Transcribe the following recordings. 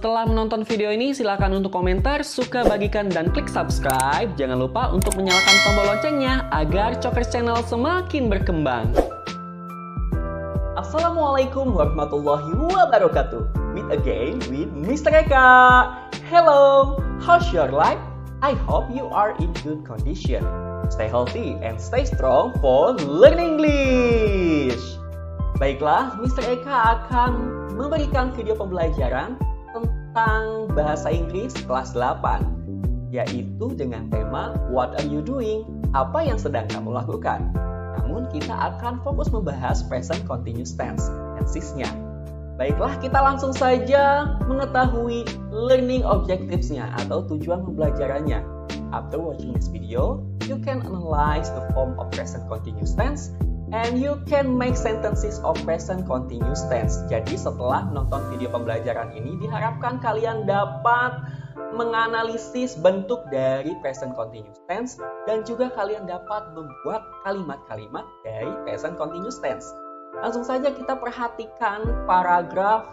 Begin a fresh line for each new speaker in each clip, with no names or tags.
Setelah menonton video ini, silakan untuk komentar, suka, bagikan, dan klik subscribe. Jangan lupa untuk menyalakan tombol loncengnya agar Cokers Channel semakin berkembang. Assalamualaikum warahmatullahi wabarakatuh. Meet again with Mr. Eka. Hello, how's your life? I hope you are in good condition. Stay healthy and stay strong for learning English. Baiklah, Mr. Eka akan memberikan video pembelajaran tentang bahasa Inggris kelas 8, yaitu dengan tema What are you doing? Apa yang sedang kamu lakukan? Namun kita akan fokus membahas present continuous tense, tensesnya. Baiklah, kita langsung saja mengetahui learning objectives-nya atau tujuan pembelajarannya. After watching this video, you can analyze the form of present continuous tense and you can make sentences of present continuous tense. Jadi setelah menonton video pembelajaran ini, diharapkan kalian dapat menganalisis bentuk dari present continuous tense dan juga kalian dapat membuat kalimat-kalimat dari present continuous tense. Langsung saja kita perhatikan paragraf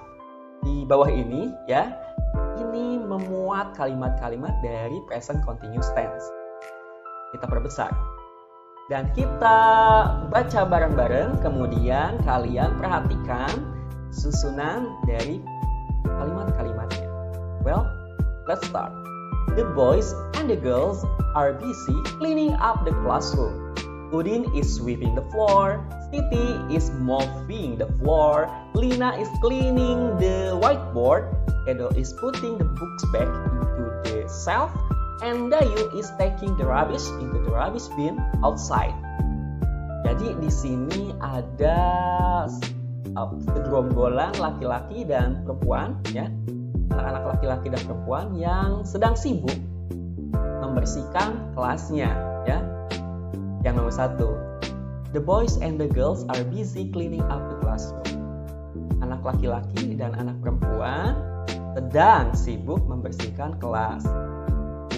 di bawah ini ya. Ini memuat kalimat-kalimat dari present continuous tense. Kita perbesar. Dan kita baca bareng-bareng, kemudian kalian perhatikan susunan dari kalimat-kalimatnya. Well, let's start. The boys and the girls are busy cleaning up the classroom. Udin is sweeping the floor, Siti is mopping the floor, Lina is cleaning the whiteboard, Edo is putting the books back into the shelf, and Dayu is taking the rubbish into the rubbish bin outside. Jadi di sini ada segerombolan laki-laki dan perempuan, ya, anak-anak laki-laki dan perempuan yang sedang sibuk membersihkan kelasnya, ya. Yang nomor 1, the boys and the girls are busy cleaning up the classroom. Anak laki-laki dan anak perempuan sedang sibuk membersihkan kelas.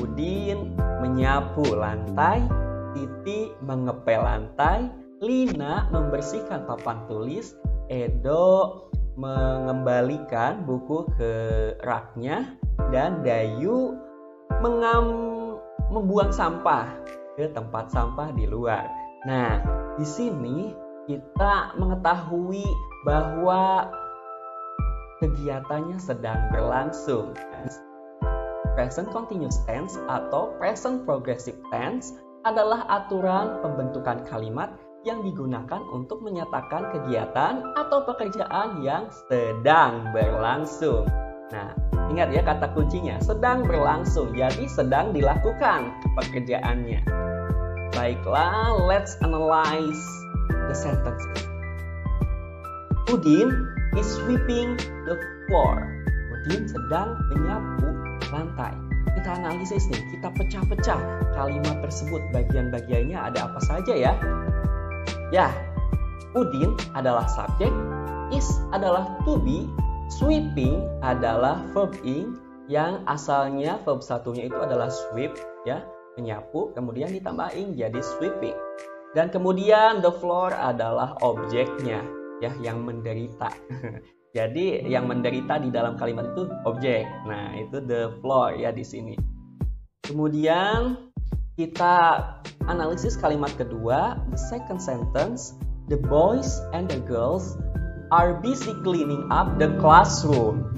Udin menyapu lantai, Titi mengepel lantai, Lina membersihkan papan tulis, Edo mengembalikan buku ke raknya, dan Dayu membuang sampah ke tempat sampah di luar. Nah, di sini kita mengetahui bahwa kegiatannya sedang berlangsung. Present continuous tense atau present progressive tense adalah aturan pembentukan kalimat yang digunakan untuk menyatakan kegiatan atau pekerjaan yang sedang berlangsung. Nah, ingat ya kata kuncinya, sedang berlangsung, jadi sedang dilakukan pekerjaannya. Baiklah, let's analyze the sentences. Udin is sweeping the floor. Udin sedang menyapu lantai. Kita analisis nih, kita pecah-pecah kalimat tersebut, bagian-bagiannya ada apa saja ya. Ya, Udin adalah subjek, is adalah to be, sweeping adalah verb ing yang asalnya verb satunya itu adalah sweep ya, menyapu, kemudian ditambah ing jadi sweeping. Dan kemudian the floor adalah objeknya ya, yang menderita. Jadi yang menderita di dalam kalimat itu objek. Nah, itu the floor ya di sini. Kemudian kita analisis kalimat kedua, the second sentence, the boys and the girls are busy cleaning up the classroom.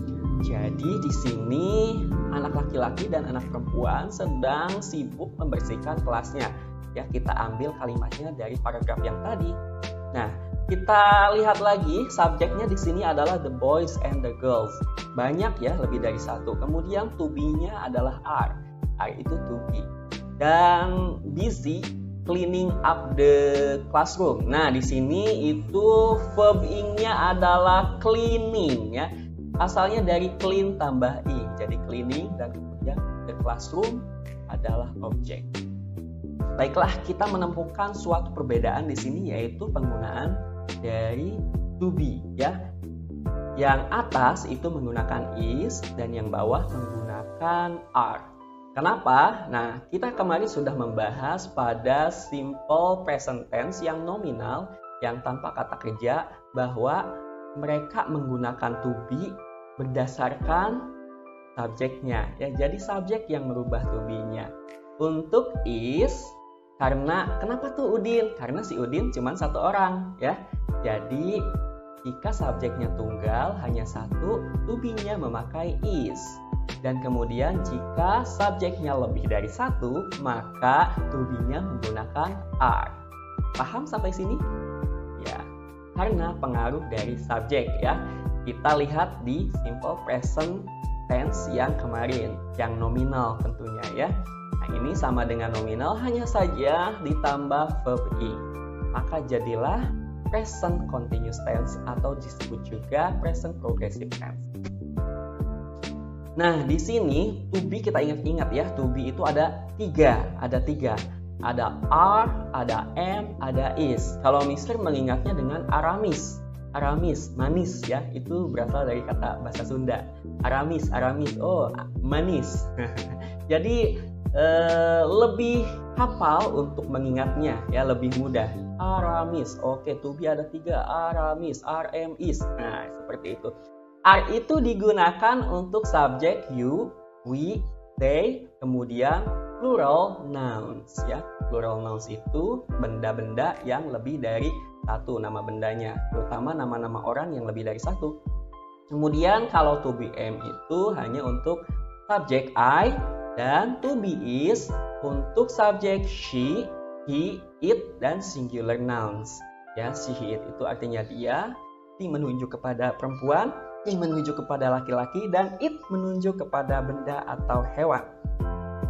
Jadi di sini anak laki-laki dan anak perempuan sedang sibuk membersihkan kelasnya. Ya, kita ambil kalimatnya dari paragraf yang tadi. Nah, kita lihat lagi subjeknya di sini adalah the boys and the girls. Banyak ya, lebih dari satu. Kemudian to be-nya adalah are. Are itu to be. Dan busy cleaning up the classroom. Nah, di sini itu verb ing-nya adalah cleaning ya. Asalnya dari clean tambah ing. Jadi cleaning dan kemudian the classroom adalah objek. Baiklah, kita menemukan suatu perbedaan di sini yaitu penggunaan dari to be ya. Yang atas itu menggunakan is dan yang bawah menggunakan are. Kenapa? Nah, kita kemarin sudah membahas pada simple present tense yang nominal, yang tanpa kata kerja, bahwa mereka menggunakan to be berdasarkan subjeknya ya. Jadi subjek yang merubah to be-nya. Untuk is, kenapa tuh Udin? Karena si Udin cuma satu orang ya. Jadi jika subjeknya tunggal hanya satu, to be-nya memakai is. Dan kemudian jika subjeknya lebih dari satu, maka to be-nya menggunakan are. Paham sampai sini? Ya, karena pengaruh dari subjek ya. Kita lihat di simple present tense yang kemarin, yang nominal tentunya ya. Nah, ini sama dengan nominal, hanya saja ditambah verb ing. Maka jadilah present continuous tense atau disebut juga present progressive tense. Nah, di sini to be kita ingat-ingat ya, to be itu ada tiga. Ada are, ada am, ada is. Kalau Mister mengingatnya dengan aramis, manis ya, itu berasal dari kata bahasa Sunda. Aramis, oh manis. Jadi lebih hafal untuk mengingatnya ya, lebih mudah. Aramis, oke, to be ada tiga, aramis, rm, is. Nah, seperti itu. Are itu digunakan untuk subjek you, we, they, kemudian plural nouns ya. Plural nouns itu benda-benda yang lebih dari satu nama bendanya, terutama nama-nama orang yang lebih dari satu. Kemudian kalau to be am itu hanya untuk subjek I, dan to be is untuk subjek she, he, it, dan singular nouns. Ya, she, he, it itu artinya dia, he menunjuk kepada perempuan, he menunjuk kepada laki-laki, dan it menunjuk kepada benda atau hewan.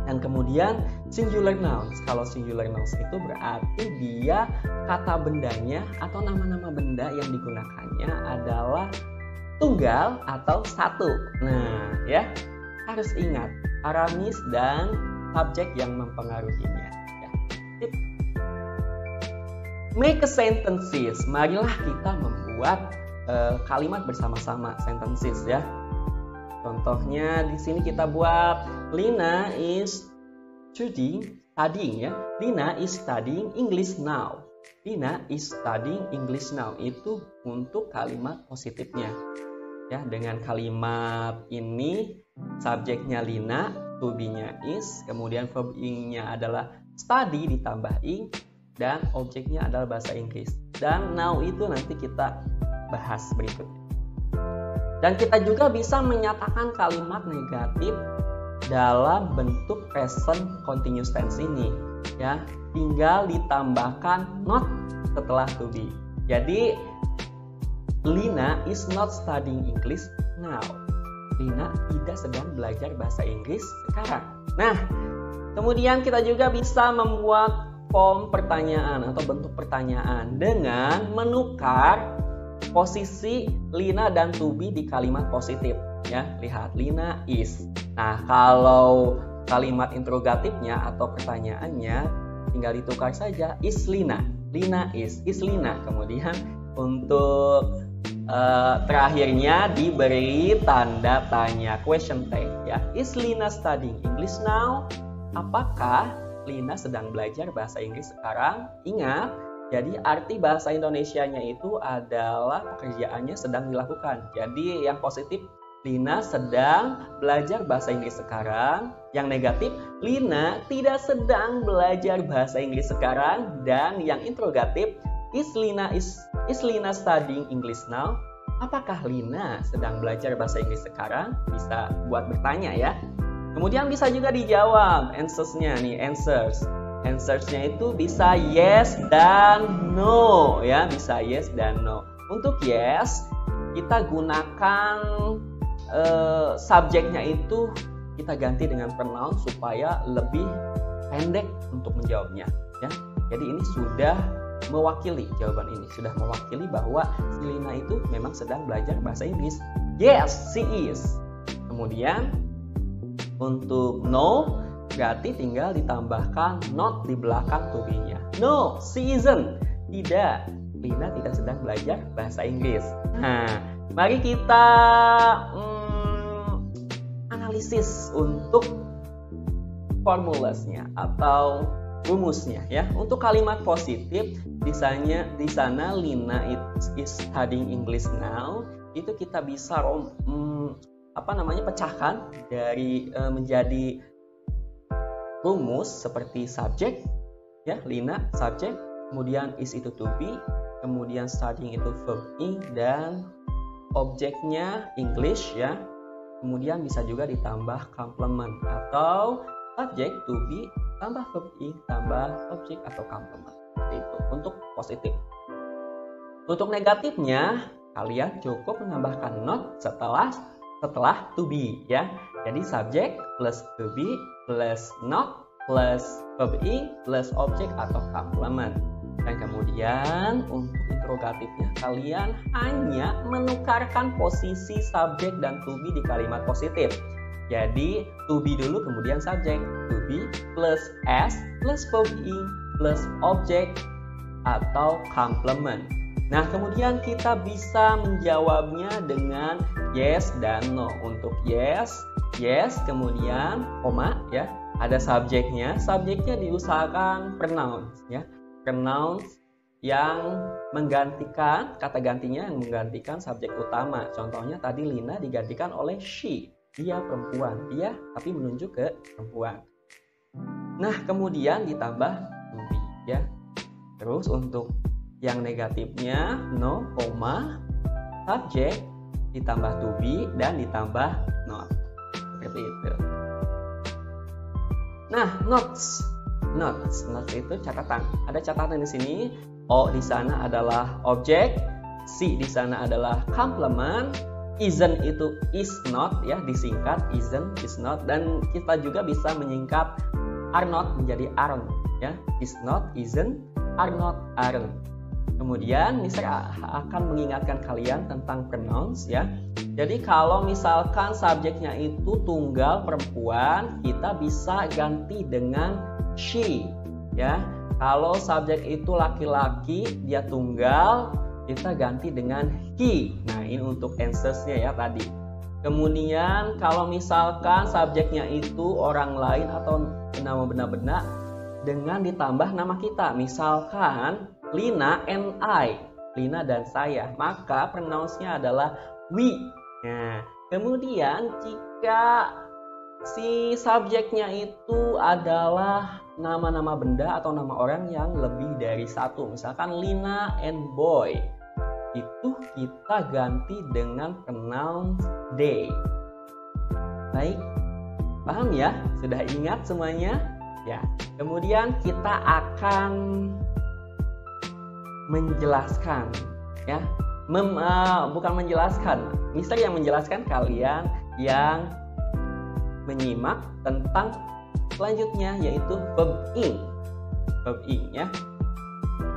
Dan kemudian singular nouns. Kalau singular nouns itu berarti dia kata bendanya atau nama-nama benda yang digunakannya adalah tunggal atau satu. Nah, ya, harus ingat aramis dan subjek yang mempengaruhinya. Ya. Make a sentences. Marilah kita membuat kalimat bersama-sama, sentences ya. Contohnya di sini kita buat Lina is studying ya. Lina is studying English now. Lina is studying English now itu untuk kalimat positifnya. Ya, dengan kalimat ini subjeknya Lina, to be-nya is, kemudian verb ing-nya adalah study ditambah ing, dan objeknya adalah bahasa Inggris. Dan now itu nanti kita bahas berikutnya. Dan kita juga bisa menyatakan kalimat negatif dalam bentuk present continuous tense ini ya, tinggal ditambahkan not setelah to be. Jadi Lina is not studying English now. Lina tidak sedang belajar bahasa Inggris sekarang. Nah, kemudian kita juga bisa membuat form pertanyaan atau bentuk pertanyaan dengan menukar posisi Lina dan to be di kalimat positif ya. Lihat, Lina is. Nah, kalau kalimat interrogatifnya atau pertanyaannya tinggal ditukar saja, is Lina. Lina is Lina. Kemudian untuk terakhirnya diberi tanda tanya, question tag ya. Is Lina studying English now? Apakah Lina sedang belajar bahasa Inggris sekarang? Ingat, jadi arti bahasa Indonesianya itu adalah pekerjaannya sedang dilakukan. Jadi yang positif, Lina sedang belajar bahasa Inggris sekarang. Yang negatif, Lina tidak sedang belajar bahasa Inggris sekarang. Dan yang interrogatif, is Lina studying English now? Apakah Lina sedang belajar bahasa Inggris sekarang? Bisa buat bertanya ya. Kemudian bisa juga dijawab answers-nya nih, Answers-nya itu bisa yes dan no ya, bisa yes dan no. Untuk yes, kita gunakan subjeknya itu kita ganti dengan pronoun supaya lebih pendek untuk menjawabnya ya. Jadi ini sudah mewakili, jawaban ini sudah mewakili bahwa si Lina itu memang sedang belajar bahasa Inggris. Yes, she is. Kemudian untuk no berarti tinggal ditambahkan not di belakang to be-nya. No, she isn't. Tidak, Lina tidak sedang belajar bahasa Inggris. Nah, mari kita analisis untuk formulasnya atau rumusnya ya. Untuk kalimat positif di sana Lina is studying English now, itu kita bisa pecahkan dari menjadi rumus seperti subjek, ya, Lina subjek, kemudian is itu to be, kemudian studying itu verb ing, dan objeknya English, ya. Kemudian bisa juga ditambah complement atau subjek to be tambah verb ing tambah objek atau complement. Itu untuk positif. Untuk negatifnya, kalian cukup menambahkan not setelah to be, ya. Jadi subjek plus to be plus not plus verb ing plus objek atau complement. Dan kemudian untuk interrogatifnya, kalian hanya menukarkan posisi subjek dan to be di kalimat positif. Jadi to be dulu kemudian subjek, to be plus s plus verb ing plus objek atau complement. Nah, kemudian kita bisa menjawabnya dengan yes dan no. Untuk yes, kemudian koma, ya. Ada subjeknya. Subjeknya diusahakan pronouns, ya. Pronouns yang menggantikan, kata gantinya yang menggantikan subjek utama. Contohnya tadi Lina digantikan oleh she. Dia perempuan, dia tapi menunjuk ke perempuan. Nah, kemudian ditambah to be, ya. Terus untuk yang negatifnya no, koma, subjek ditambah to be dan ditambah not. Seperti itu. Nah, notes itu catatan. Ada catatan di sini. O di sana adalah objek, C di sana adalah complement, isn't itu is not, ya, disingkat isn't, is not, dan kita juga bisa menyingkat are not menjadi aren't, ya. Is not, isn't, are not, aren't. Kemudian Mister akan mengingatkan kalian tentang pronouns, ya. Jadi kalau misalkan subjeknya itu tunggal perempuan, kita bisa ganti dengan she, ya. Kalau subjek itu laki-laki, dia tunggal, kita ganti dengan he. Nah, ini untuk answers-nya, ya, tadi. Kemudian kalau misalkan subjeknya itu orang lain atau nama benda-benda dengan ditambah nama kita, misalkan Lina and I, Lina dan saya, maka pronouns-nya adalah we. Nah, kemudian jika si subjeknya itu adalah nama-nama benda atau nama orang yang lebih dari satu, misalkan Lina and boy, itu kita ganti dengan pronouns they. Baik, paham ya? Sudah ingat semuanya? Ya. Kemudian kita akan menjelaskan, ya, bukan menjelaskan, Mister yang menjelaskan, kalian yang menyimak tentang selanjutnya, yaitu verb ing, ya.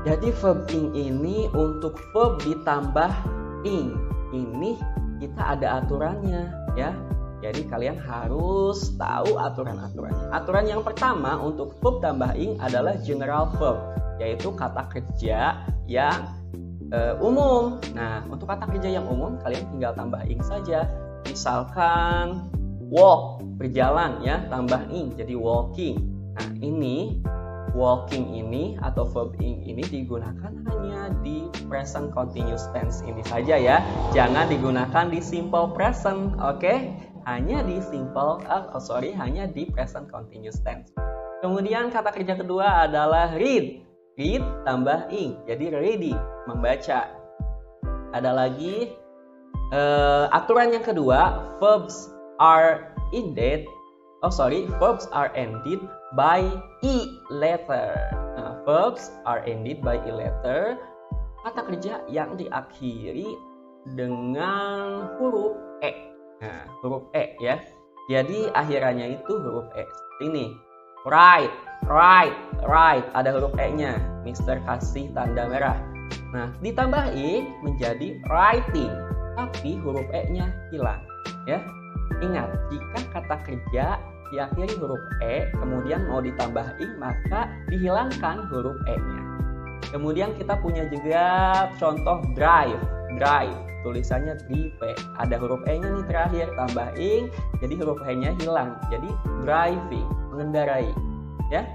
Jadi verb ing ini untuk verb ditambah ing ini kita ada aturannya, ya. Jadi kalian harus tahu aturan-aturannya. Aturan yang pertama untuk verb tambah ing adalah general verb, yaitu kata kerja yang umum. Nah, untuk kata kerja yang umum kalian tinggal tambah ing saja. Misalkan walk, berjalan, ya, tambah ing jadi walking. Nah, ini walking ini atau verb ing ini digunakan hanya di present continuous tense ini saja, ya. Jangan digunakan di simple present, oke? Hanya di hanya di present continuous tense. Kemudian kata kerja kedua adalah read. Read tambah ing jadi ready, membaca. Ada lagi aturan yang kedua, verbs are ended by e letter. Nah, verbs are ended by e letter, kata kerja yang diakhiri dengan huruf e. Nah, huruf e, ya. Jadi akhirannya itu huruf e. Seperti ini. Write. Ada huruf e-nya. Mister kasih tanda merah. Nah, ditambah i menjadi writing, tapi huruf e-nya hilang, ya. Ingat, jika kata kerja diakhiri huruf e, kemudian mau ditambah ing, maka dihilangkan huruf e-nya. Kemudian kita punya juga contoh drive. Tulisannya drive. Ada huruf e-nya nih terakhir, tambah ing, jadi huruf e-nya hilang. Jadi driving, mengendarai. Ya.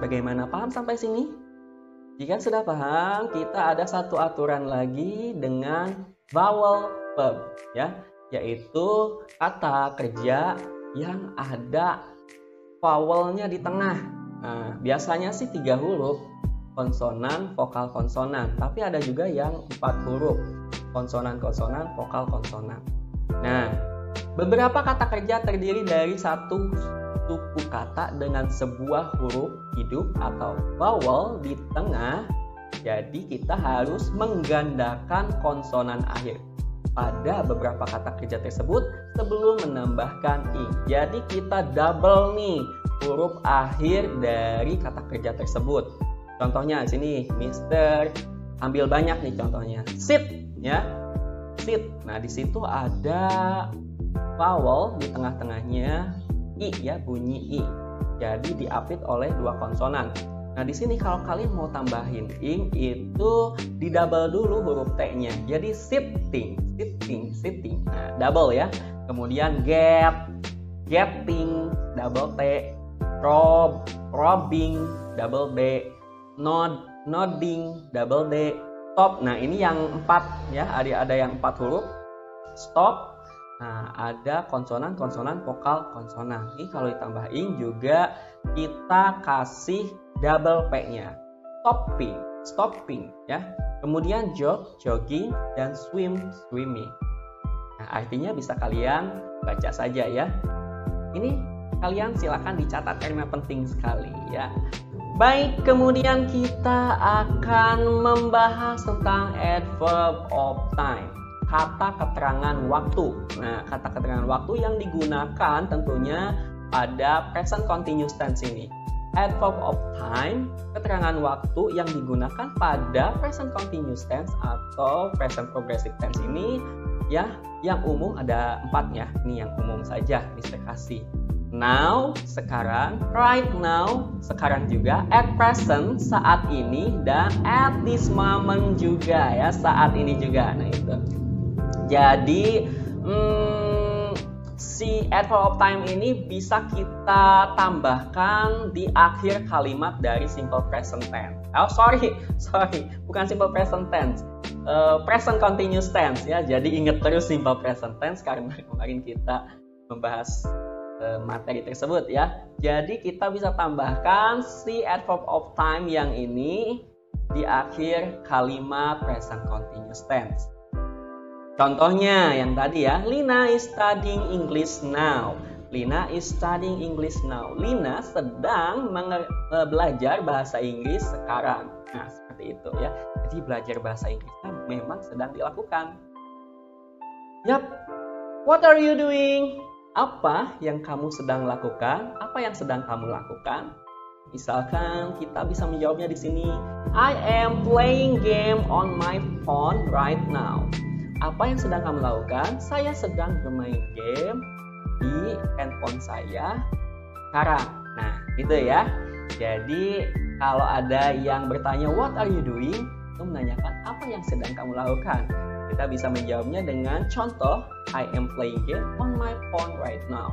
Bagaimana, paham sampai sini? Jika sudah paham, kita ada satu aturan lagi dengan vowel verb, ya. yaitu kata kerja yang ada vowelnya di tengah. Nah, biasanya sih 3 huruf, konsonan, vokal, konsonan. Tapi ada juga yang 4 huruf, konsonan, konsonan, vokal, konsonan. Nah, beberapa kata kerja terdiri dari satu suku kata dengan sebuah huruf hidup atau vowel di tengah. Jadi kita harus menggandakan konsonan akhir pada beberapa kata kerja tersebut sebelum menambahkan i. Jadi kita double nih huruf akhir dari kata kerja tersebut. Contohnya di sini, Mister ambil banyak nih contohnya. Sit, ya. Sit. Nah, di situ ada vowel di tengah-tengahnya i, ya, bunyi i. Jadi diapit oleh 2 konsonan. Nah, di sini kalau kalian mau tambahin ing itu di double dulu huruf t-nya. Jadi sitting, sitting, sitting. Nah, double ya. Kemudian get, getting, double t. Prob, probing, double b. Nod, nodding, double d. Stop. Nah, ini yang 4 ya. Ada yang 4 huruf. Stop. Nah, ada konsonan, konsonan, vokal, konsonan. Ini kalau ditambah ing juga kita kasih double p-nya. Stopping, stopping ya. Kemudian jog, jogging, dan swim, swimming. Nah, artinya bisa kalian baca saja ya. Ini kalian silakan dicatat karena penting sekali ya. Baik, kemudian kita akan membahas tentang adverb of time. Kata keterangan waktu. Nah, kata keterangan waktu yang digunakan tentunya pada present continuous tense ini. Adverb of time, keterangan waktu yang digunakan pada present continuous tense atau present progressive tense ini ya, yang umum ada 4 ya. Ini yang umum saja Mister kasih. Now, sekarang, right now, sekarang juga, at present, saat ini, dan at this moment juga ya, saat ini juga. Nah, itu. Jadi si adverb of time ini bisa kita tambahkan di akhir kalimat dari simple present tense. Oh sorry, bukan simple present tense, present continuous tense ya. Jadi ingat terus simple present tense karena kemarin kita membahas materi tersebut ya. Jadi kita bisa tambahkan si adverb of time yang ini di akhir kalimat present continuous tense. Contohnya yang tadi ya, Lina is studying English now. Lina is studying English now. Lina sedang belajar bahasa Inggris sekarang. Nah, seperti itu ya. Jadi belajar bahasa Inggrisnya memang sedang dilakukan. Yap. What are you doing? Apa yang kamu sedang lakukan? Apa yang sedang kamu lakukan? Misalkan kita bisa menjawabnya di sini. I am playing game on my phone right now. Apa yang sedang kamu lakukan? Saya sedang bermain game di handphone saya sekarang. Nah, gitu ya. Jadi, kalau ada yang bertanya, what are you doing? Itu menanyakan apa yang sedang kamu lakukan. Kita bisa menjawabnya dengan contoh, I am playing game on my phone right now.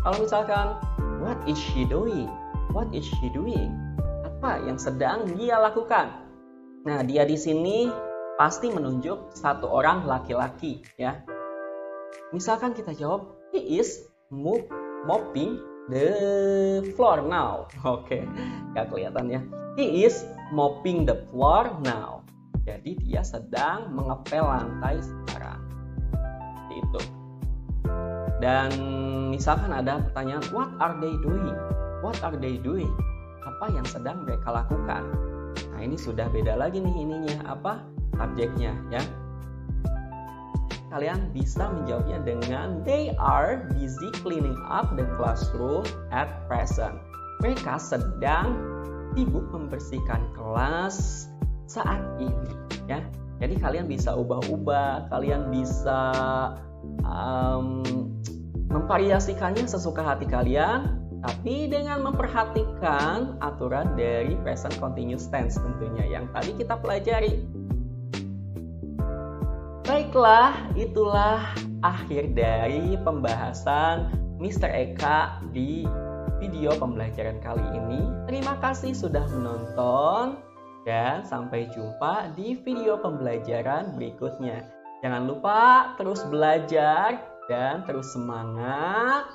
Kalau misalkan, what is she doing? What is she doing? Apa yang sedang dia lakukan? Nah, dia di sini pasti menunjuk satu orang laki-laki ya. Misalkan kita jawab, he is mopping the floor now. Oke, gak kelihatan ya. He is mopping the floor now. Jadi dia sedang mengepel lantai sekarang. Seperti itu. Dan misalkan ada pertanyaan, what are they doing? What are they doing? Apa yang sedang mereka lakukan? Nah, ini sudah beda lagi nih ininya, apa? Subjeknya ya. Kalian bisa menjawabnya dengan they are busy cleaning up the classroom at present. Mereka sedang sibuk membersihkan kelas saat ini ya. Jadi kalian bisa ubah-ubah, kalian bisa memvariasikannya sesuka hati kalian, tapi dengan memperhatikan aturan dari present continuous tense tentunya yang tadi kita pelajari. Baiklah, itulah akhir dari pembahasan Mr. Eka di video pembelajaran kali ini. Terima kasih sudah menonton dan sampai jumpa di video pembelajaran berikutnya. Jangan lupa terus belajar dan terus semangat.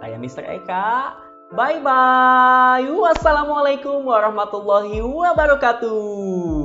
Saya Mr. Eka. Bye-bye. Wassalamualaikum warahmatullahi wabarakatuh.